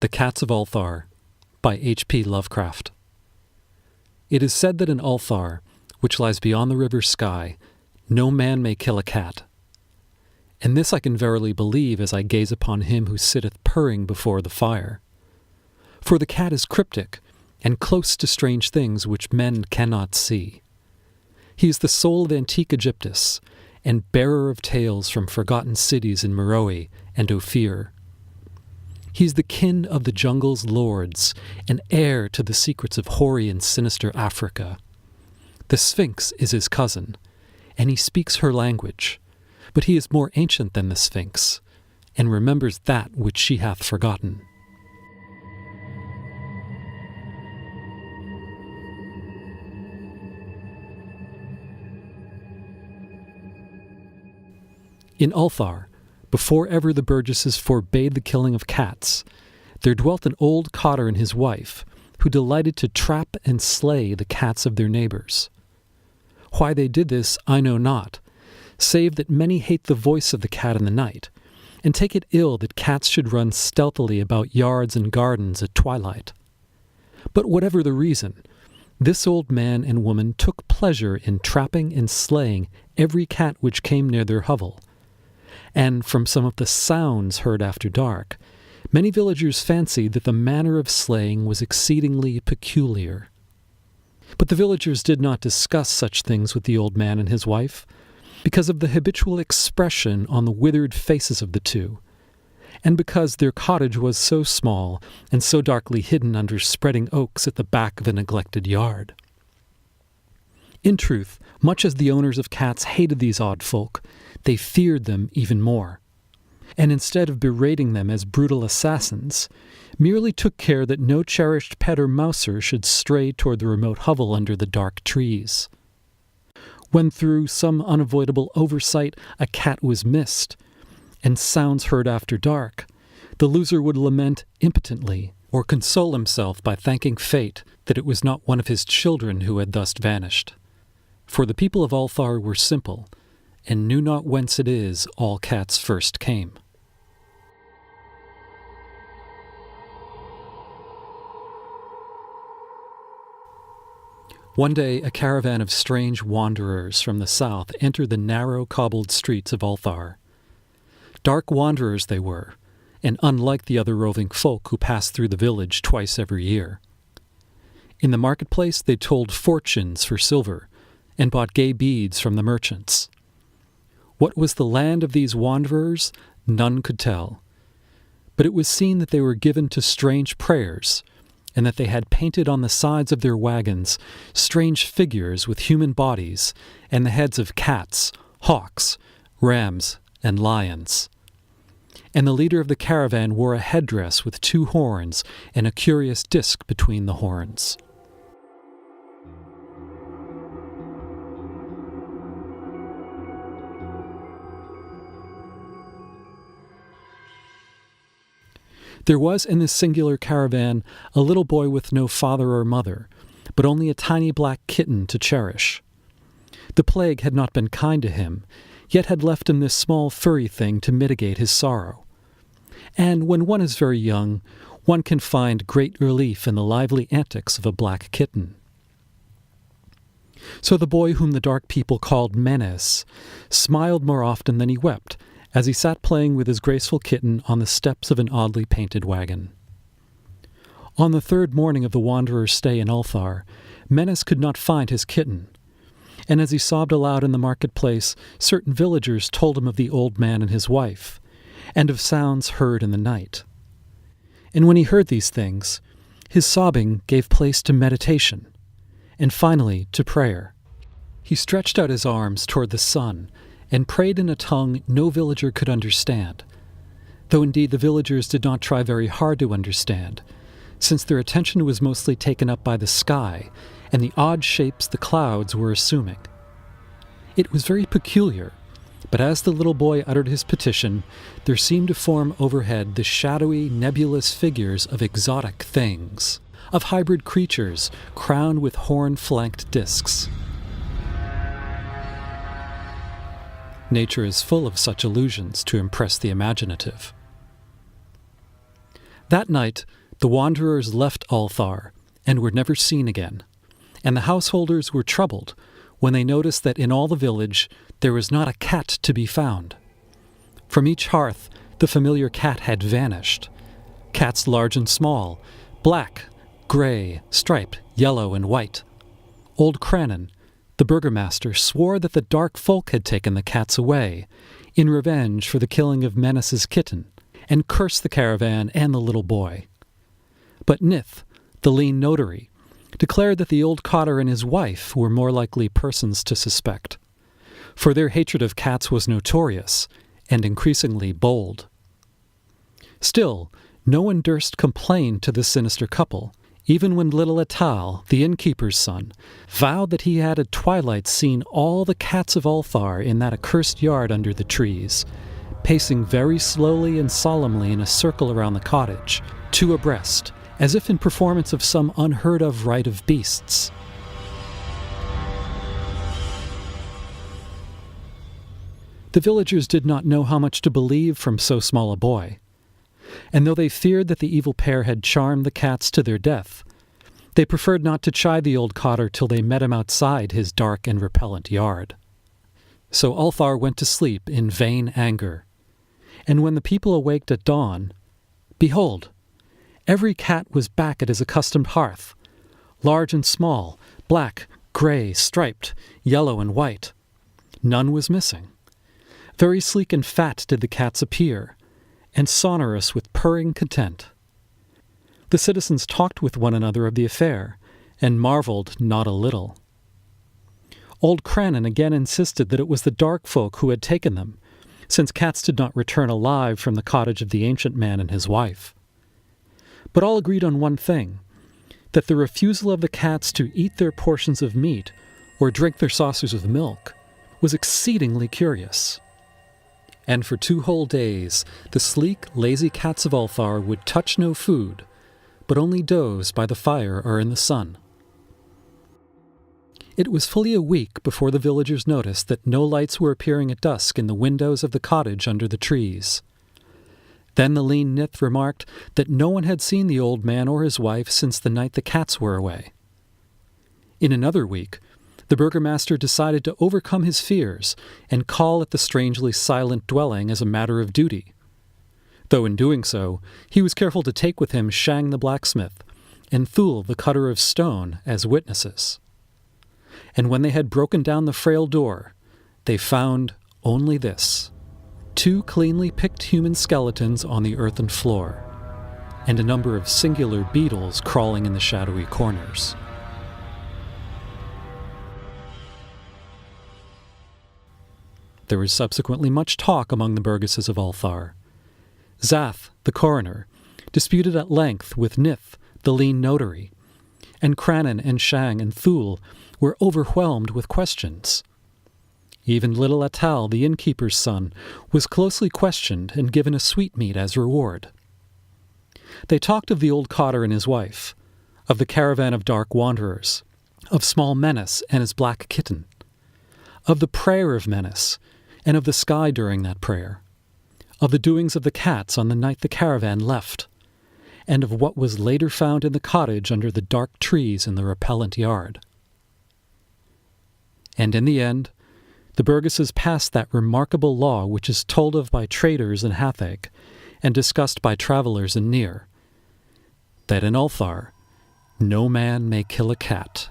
The Cats of Ulthar by H.P. Lovecraft. It is said that in Ulthar, which lies beyond the river Sky, no man may kill a cat. And this I can verily believe as I gaze upon him who sitteth purring before the fire. For the cat is cryptic, and close to strange things which men cannot see. He is the soul of antique Egyptus, and bearer of tales from forgotten cities in Meroe and Ophir. He is the kin of the jungle's lords, and heir to the secrets of hoary and sinister Africa. The Sphinx is his cousin, and he speaks her language, but he is more ancient than the Sphinx, and remembers that which she hath forgotten. In Ulthar, before ever the Burgesses forbade the killing of cats, there dwelt an old cotter and his wife, who delighted to trap and slay the cats of their neighbors. Why they did this I know not, save that many hate the voice of the cat in the night, and take it ill that cats should run stealthily about yards and gardens at twilight. But whatever the reason, this old man and woman took pleasure in trapping and slaying every cat which came near their hovel, and from some of the sounds heard after dark, many villagers fancied that the manner of slaying was exceedingly peculiar. But the villagers did not discuss such things with the old man and his wife, because of the habitual expression on the withered faces of the two, and because their cottage was so small and so darkly hidden under spreading oaks at the back of a neglected yard. In truth, much as the owners of cats hated these odd folk, they feared them even more, and instead of berating them as brutal assassins, merely took care that no cherished pet or mouser should stray toward the remote hovel under the dark trees. When through some unavoidable oversight a cat was missed, and sounds heard after dark, the loser would lament impotently, or console himself by thanking fate that it was not one of his children who had thus vanished. For the people of Ulthar were simple, and knew not whence it is all cats first came. One day a caravan of strange wanderers from the south entered the narrow cobbled streets of Ulthar. Dark wanderers they were, and unlike the other roving folk who passed through the village twice every year. In the marketplace they told fortunes for silver, and bought gay beads from the merchants. What was the land of these wanderers, none could tell. But it was seen that they were given to strange prayers, and that they had painted on the sides of their wagons strange figures with human bodies and the heads of cats, hawks, rams, and lions. And the leader of the caravan wore a headdress with 2 horns and a curious disc between the horns. There was in this singular caravan a little boy with no father or mother, but only a tiny black kitten to cherish. The plague had not been kind to him, yet had left him this small furry thing to mitigate his sorrow. And when one is very young, one can find great relief in the lively antics of a black kitten. So the boy whom the dark people called Menes smiled more often than he wept, as he sat playing with his graceful kitten on the steps of an oddly painted wagon. On the 3rd morning of the wanderer's stay in Ulthar, Menes could not find his kitten, and as he sobbed aloud in the marketplace, certain villagers told him of the old man and his wife, and of sounds heard in the night. And when he heard these things, his sobbing gave place to meditation, and finally to prayer. He stretched out his arms toward the sun, and prayed in a tongue no villager could understand, though indeed the villagers did not try very hard to understand, since their attention was mostly taken up by the sky and the odd shapes the clouds were assuming. It was very peculiar, but as the little boy uttered his petition, there seemed to form overhead the shadowy, nebulous figures of exotic things, of hybrid creatures crowned with horn-flanked discs. Nature is full of such illusions to impress the imaginative. That night, the wanderers left Ulthar and were never seen again, and the householders were troubled when they noticed that in all the village there was not a cat to be found. From each hearth, the familiar cat had vanished. Cats large and small, black, gray, striped, yellow, and white. Old Crannon, the burgomaster, swore that the dark folk had taken the cats away, in revenge for the killing of Menace's kitten, and cursed the caravan and the little boy. But Nith, the lean notary, declared that the old cotter and his wife were more likely persons to suspect, for their hatred of cats was notorious and increasingly bold. Still, no one durst complain to the sinister couple, even when little Atal, the innkeeper's son, vowed that he had at twilight seen all the Cats of Ulthar in that accursed yard under the trees, pacing very slowly and solemnly in a circle around the cottage, two abreast, as if in performance of some unheard-of rite of beasts. The villagers did not know how much to believe from so small a boy, and though they feared that the evil pair had charmed the cats to their death, they preferred not to chide the old cotter till they met him outside his dark and repellent yard. So Ulthar went to sleep in vain anger, and when the people awaked at dawn, behold, every cat was back at his accustomed hearth, large and small, black, gray, striped, yellow, and white. None was missing. Very sleek and fat did the cats appear, and sonorous with purring content. The citizens talked with one another of the affair, and marveled not a little. Old Crannon again insisted that it was the dark folk who had taken them, since cats did not return alive from the cottage of the ancient man and his wife. But all agreed on one thing, that the refusal of the cats to eat their portions of meat or drink their saucers of milk was exceedingly curious. And for 2 whole days the sleek, lazy Cats of Ulthar would touch no food, but only doze by the fire or in the sun. It was fully a week before the villagers noticed that no lights were appearing at dusk in the windows of the cottage under the trees. Then the lean Nith remarked that no one had seen the old man or his wife since the night the cats were away. In another week, the burgomaster decided to overcome his fears and call at the strangely silent dwelling as a matter of duty. Though in doing so, he was careful to take with him Shang the blacksmith and Thul the cutter of stone as witnesses. And when they had broken down the frail door, they found only this: 2 cleanly picked human skeletons on the earthen floor, and a number of singular beetles crawling in the shadowy corners. There was subsequently much talk among the burgesses of Ulthar. Zath, the coroner, disputed at length with Nith, the lean notary, and Crannon and Shang and Thul were overwhelmed with questions. Even little Atal, the innkeeper's son, was closely questioned and given a sweetmeat as reward. They talked of the old cotter and his wife, of the caravan of dark wanderers, of small Menace and his black kitten, of the prayer of Menace, and of the sky during that prayer, of the doings of the cats on the night the caravan left, and of what was later found in the cottage under the dark trees in the repellent yard. And in the end, the burgesses passed that remarkable law which is told of by traders in Hatheg and discussed by travelers in Nir, that in Ulthar no man may kill a cat.